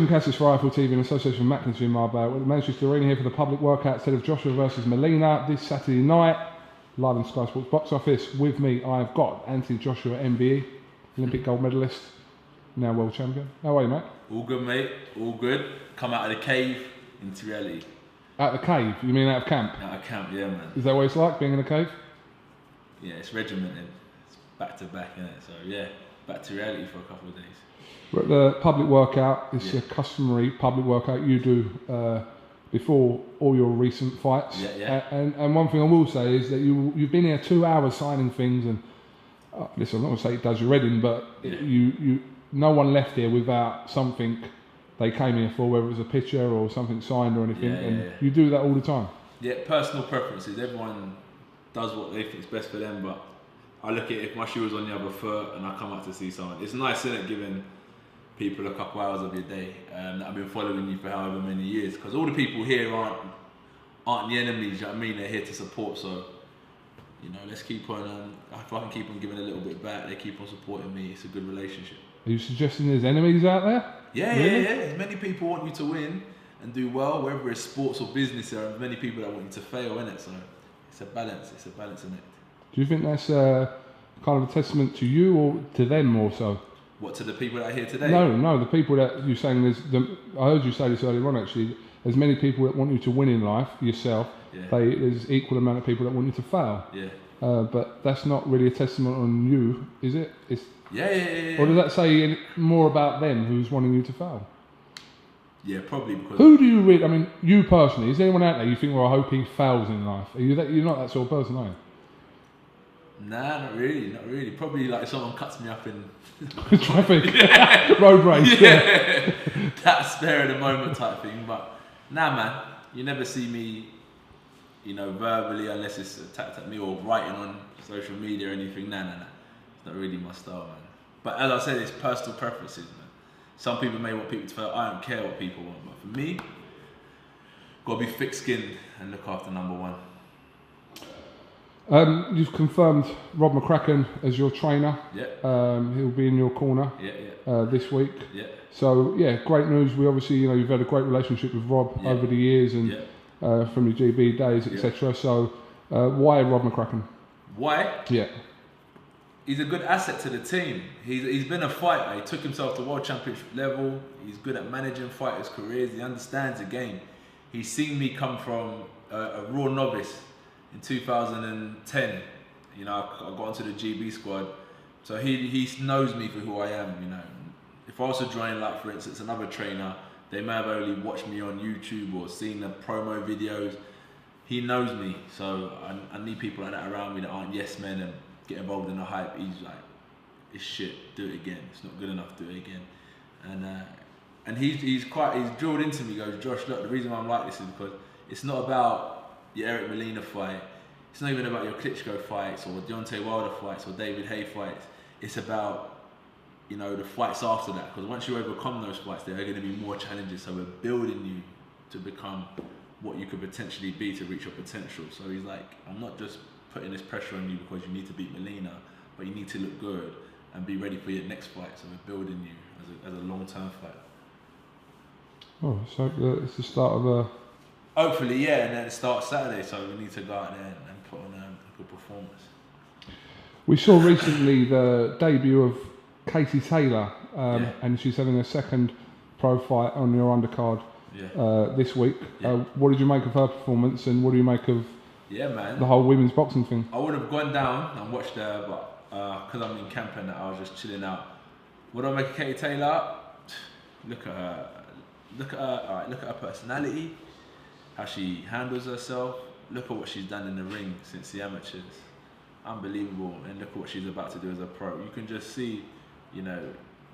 Cassius for Rifle TV in association with Mackinson in Marbella. We're at the Manchester Arena here for the public workout instead of Joshua versus Molina this Saturday night, live on Sky Sports box office. With me, I've got Anthony Joshua, MBE, Olympic gold medalist, now world champion. How are you, mate? All good, mate. All good. Come out of the cave into reality. Out of the cave? You mean out of camp? Out of camp, yeah, man. Is that what it's like, being in a cave? Yeah, it's regimented. It's back to back, innit? So yeah, back to reality for a couple of days. We're at the public workout. It's a customary public workout you do before all your recent fights. And one thing I will say is that you've been here 2 hours signing things, and listen, I'm not going to say it does your head in, but no one left here without something they came here for, whether it was a picture or something signed or anything. You do that all the time. Yeah, personal preferences. Everyone does what they think is best for them, but I look at it, if my shoe was on the other foot and I come out to see someone, it's nice, isn't it, giving people a couple hours of your day that have been following you for however many years, because all the people here aren't the enemies, you know what I mean? They're here to support, so you know, let's keep on, if I can keep on giving a little bit back, they keep on supporting me, it's a good relationship. Are you suggesting there's enemies out there? Yeah, really? Yeah. Many people want you to win and do well, whether it's sports or business, there are many people that want you to fail, innit? So it's a balance in it. Do you think that's kind of a testament to you or to them more so? What, to the people that are here today? No, the people that you're saying, I heard you say this earlier on actually, there's many people that want you to win in life, yourself, there's equal amount of people that want you to fail. Yeah. But that's not really a testament on you, is it? Yeah. Or does that say more about them who's wanting you to fail? Yeah, probably because... Who do you really, I mean, you personally, is there anyone out there you think, well, I hope he fails in life? You're not that sort of person, are you? Nah, not really. Probably like someone cuts me up in traffic, road race. Yeah. That spare at the moment type thing. But nah, man, you never see me, you know, verbally, unless it's attacked at me or writing on social media or anything. Nah. It's not really my style, man. But as I said, it's personal preferences, man. Some people may want people to feel, I don't care what people want, but for me, gotta be thick-skinned and look after number one. You've confirmed Rob McCracken as your trainer. Yeah. He'll be in your corner. This week. Yeah. So great news. We obviously, you know, you've had a great relationship with Rob over the years and from your GB days, etc. So why Rob McCracken? Why? Yeah. He's a good asset to the team. He's been a fighter. He took himself to world championship level. He's good at managing fighters' careers. He understands the game. He's seen me come from a raw novice in 2010. You know, I got into the GB squad. So he knows me for who I am, you know. If I was to join, like, for instance, another trainer, they may have only watched me on YouTube or seen the promo videos. He knows me, so I need people like that around me that aren't yes men and get involved in the hype. He's like, it's shit, do it again. It's not good enough, do it again. And he's drilled into me, goes, Josh, look, the reason why I'm like this is because it's not about your Eric Molina fight. It's not even about your Klitschko fights or Deontay Wilder fights or David Haye fights. It's about, you know, the fights after that. Because once you overcome those fights, there are going to be more challenges. So we're building you to become what you could potentially be, to reach your potential. So he's like, I'm not just putting this pressure on you because you need to beat Molina, but you need to look good and be ready for your next fight. So we're building you as a long-term fighter. Oh, so it's the start of a... Hopefully, yeah, and then it starts Saturday, so we need to go out there and put on a good performance. We saw recently the debut of Katie Taylor, and she's having a second pro fight on your undercard this week. What did you make of her performance, and what do you make of the whole women's boxing thing? I would have gone down and watched her, but because I'm in camp and I was just chilling out. What do I make of Katie Taylor? Look at her. Look at her personality. How she handles herself. Look at what she's done in the ring since the amateurs. Unbelievable. And look at what she's about to do as a pro. You can just see, you know,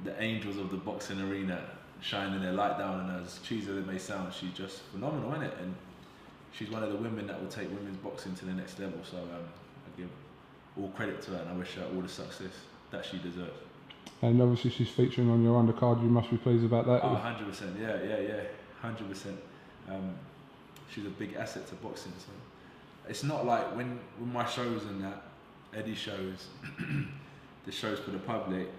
the angels of the boxing arena shining their light down on her. As cheesy as it may sound, she's just phenomenal, isn't it? And she's one of the women that will take women's boxing to the next level. So I give all credit to her, and I wish her all the success that she deserves. And obviously she's featuring on your undercard. You must be pleased about that. Oh, 100%. Yeah. 100%. She's a big asset to boxing. So it's not like when my shows and that, Eddie shows, the shows for the public,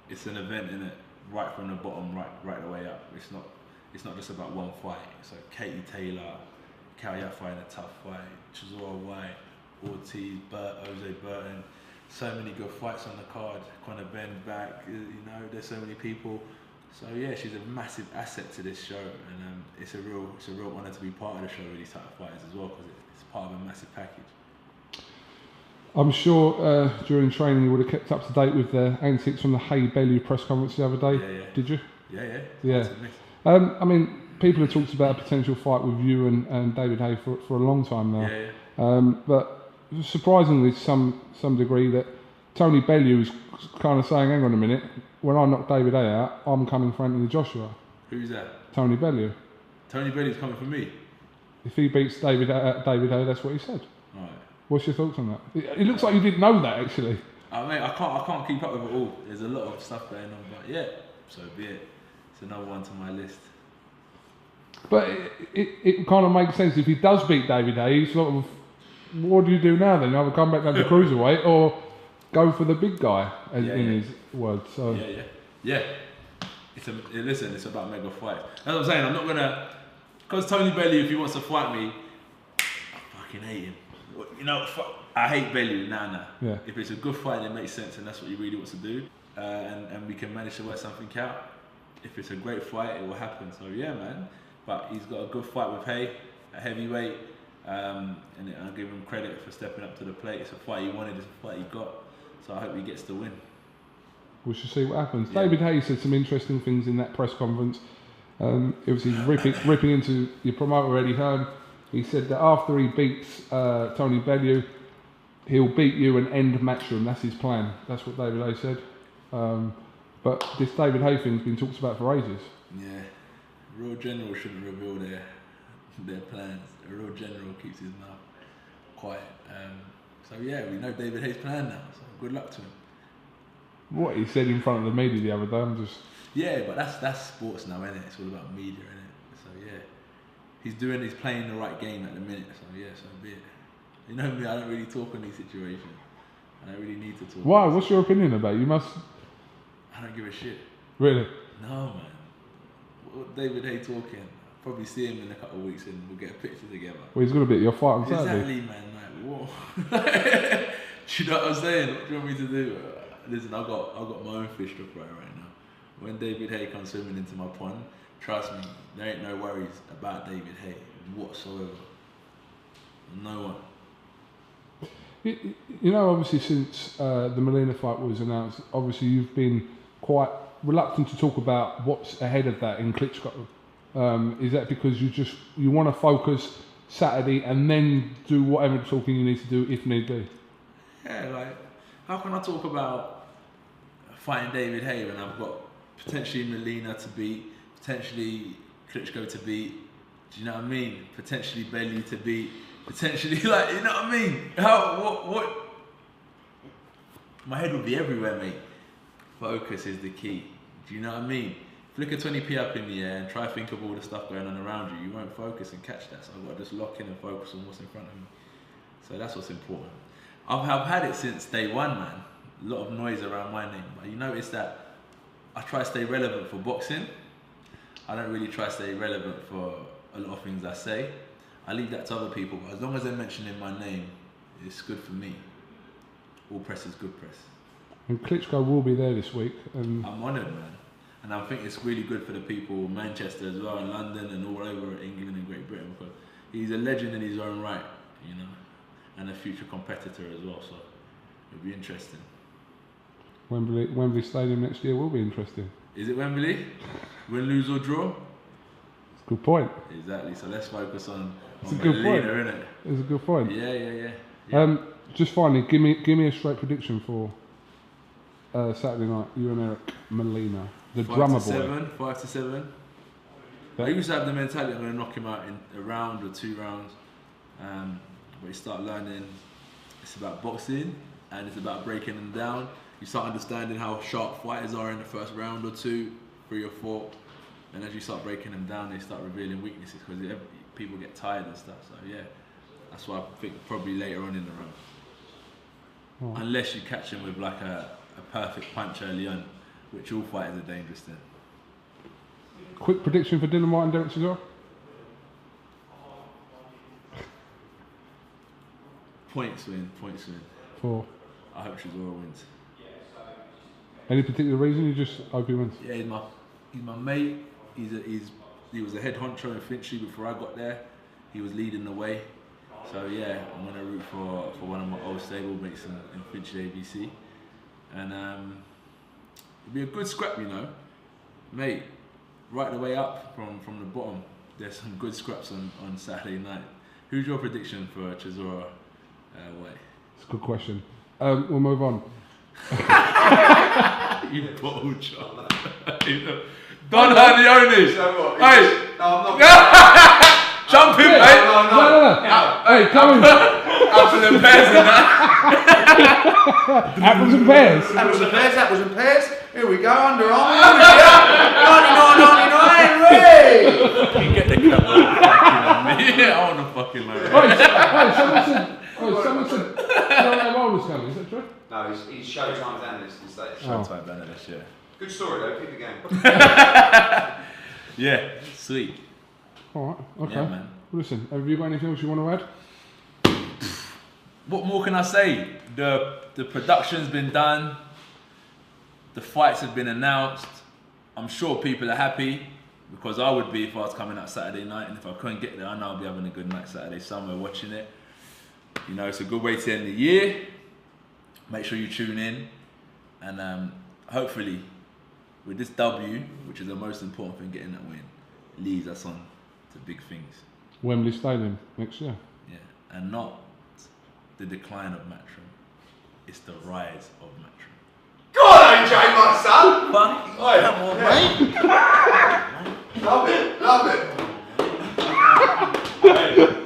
it's an event, innit? right from the bottom, right the way up. It's not just about one fight. So Katie Taylor, Calliot fighting a tough fight, Chisora, Whye, Ortiz, Jose Burton. So many good fights on the card. Conor Ben back, there's so many people. So yeah, she's a massive asset to this show, and it's a real honour to be part of the show with these type of fighters as well, because it's part of a massive package. I'm sure during training you would have kept up to date with the antics from the Haye Bellew press conference the other day. Yeah. Did you? Yeah. I mean, people have talked about a potential fight with you and David Haye for a long time now. Yeah. But surprisingly, to some degree, that Tony Bellew was kind of saying, "Hang on a minute, when I knock David Haye out, I'm coming for Anthony Joshua." Who's that? Tony Bellew. Tony Bellew's coming for me. If he beats David Haye, that's what he said. Right. What's your thoughts on that? It looks like you didn't know that, actually. Mate, I can't keep up with it all. There's a lot of stuff going on, but yeah, so be it. It's another one to my list. But it kind of makes sense. If he does beat David Haye, sort of, what do you do now then? Either come back down to cruiserweight or go for the big guy, in his words. So. Yeah. Listen, it's about mega fights. That's what I'm saying. I'm not gonna, because Tony Bellew, if he wants to fight me, I fucking hate him. I hate Bellew. Nah. Yeah. If it's a good fight, it makes sense, and that's what he really wants to do, and we can manage to work something out. If it's a great fight, it will happen. So yeah, man. But he's got a good fight with Haye, a heavyweight, and I'll give him credit for stepping up to the plate. It's a fight he wanted, it's a fight he got. So I hope he gets to win. We shall see what happens. Yeah. David Haye said some interesting things in that press conference. It was ripping into your promoter Eddie Hearn. He said that after he beats Tony Bellew, he'll beat you and end Matchroom. That's his plan. That's what David Haye said. But this David Haye thing's been talked about for ages. Yeah, real general shouldn't reveal their plans. A real general keeps his mouth quiet. So yeah, we know David Haye's plan now. So good luck to him. What he said in front of the media the other day, I'm just. Yeah, but that's sports now, isn't it? It's all about media, isn't it? So yeah, he's playing the right game at the minute. So yeah, so be it. You know me, I don't really talk on these situations. I don't really need to talk. Why? What's your opinion about it? You must. I don't give a shit. Really? No, man. What David Haye talking? Probably see him in a couple of weeks and we'll get a picture together. Well, he's going to beat your fight on Saturday. Exactly, man. Like, whoa. Do you know what I'm saying? What do you want me to do? Listen, I've got my own fish to fry right now. When David Haye comes swimming into my pond, trust me, there ain't no worries about David Haye whatsoever. No one. You know, obviously since the Molina fight was announced, obviously you've been quite reluctant to talk about what's ahead of that in Klitschko. Is that because you want to focus Saturday and then do whatever talking you need to do if need be? Yeah, like, how can I talk about fighting David Haye when I've got potentially Molina to beat, potentially Klitschko to beat, do you know what I mean? Potentially Bellew to beat, potentially, like, you know what I mean? What? My head would be everywhere, mate. Focus is the key. Do you know what I mean? Flicker 20p up in the air and try to think of all the stuff going on around you. You won't focus and catch that. So I've got to just lock in and focus on what's in front of me. So that's what's important. I've had it since day one, man. A lot of noise around my name. But you notice that I try to stay relevant for boxing. I don't really try to stay relevant for a lot of things I say. I leave that to other people, but as long as they're mentioning my name, it's good for me. All press is good press. And Klitschko will be there this week. I'm honoured, man. And I think it's really good for the people in Manchester as well, in London and all over England and Great Britain, because he's a legend in his own right, you know, and a future competitor as well, so it'll be interesting. Wembley Stadium next year will be interesting. Is it Wembley? Win, lose or draw? It's a good point. Exactly, so let's focus on it's a good point. Innit? It's a good point. Yeah. Just finally, give me a straight prediction for Saturday night, you and Eric Molina, the drummer boy. 5-7. I used to have the mentality I'm going to knock him out in a round or 2 rounds, but you start learning it's about boxing and it's about breaking them down. You start understanding how sharp fighters are in the first round or 2, 3 or 4, and as you start breaking them down, they start revealing weaknesses because people get tired and stuff. So yeah, that's why I think probably later on in the round, unless you catch him with like a perfect punch early on, which all fighters are dangerous then. Quick prediction for Dylan White and Derek Chisora? Points win. 4. I hope Chisora wins. Any particular reason? You just hope he wins? Yeah, he's my mate. He was a head honcho in Finchley before I got there. He was leading the way. So yeah, I'm gonna root for one of my old stablemates in Finchley ABC. And it'll be a good scrap, you know. Mate, right the way up from the bottom. There's some good scraps on Saturday night. Who's your prediction for Chisora Whye? It's a good question. We'll move on. You bottle chop. Don Leone. Hey! No, I'm not. Jump in, mate! No. Hey, come in. Apples and pears and that. Apples and pears. Apples and pears. Here we go, Under Armour. 99.99. You get the camera. Yeah, I want to fucking know. Someone said John Rollers coming, is that true? No, he's Showtime's analyst instead. Showtime analyst, yeah. Good story though, keep it going. Yeah, sweet. Alright, okay. Yeah, man. Well, listen, have you got anything else you want to add? What more can I say? The production's been done. The fights have been announced. I'm sure people are happy, because I would be if I was coming out Saturday night, and if I couldn't get there, I know I'll be having a good night Saturday somewhere watching it. You know, it's a good way to end the year. Make sure you tune in, and hopefully with this W, which is the most important thing, getting that win, leads us on to big things. Wembley Stadium next year. Yeah, and not the decline of Matchroom, it's the rise of Matchroom. God, AJ, my son! Fuck, come on, mate. Love it, love it.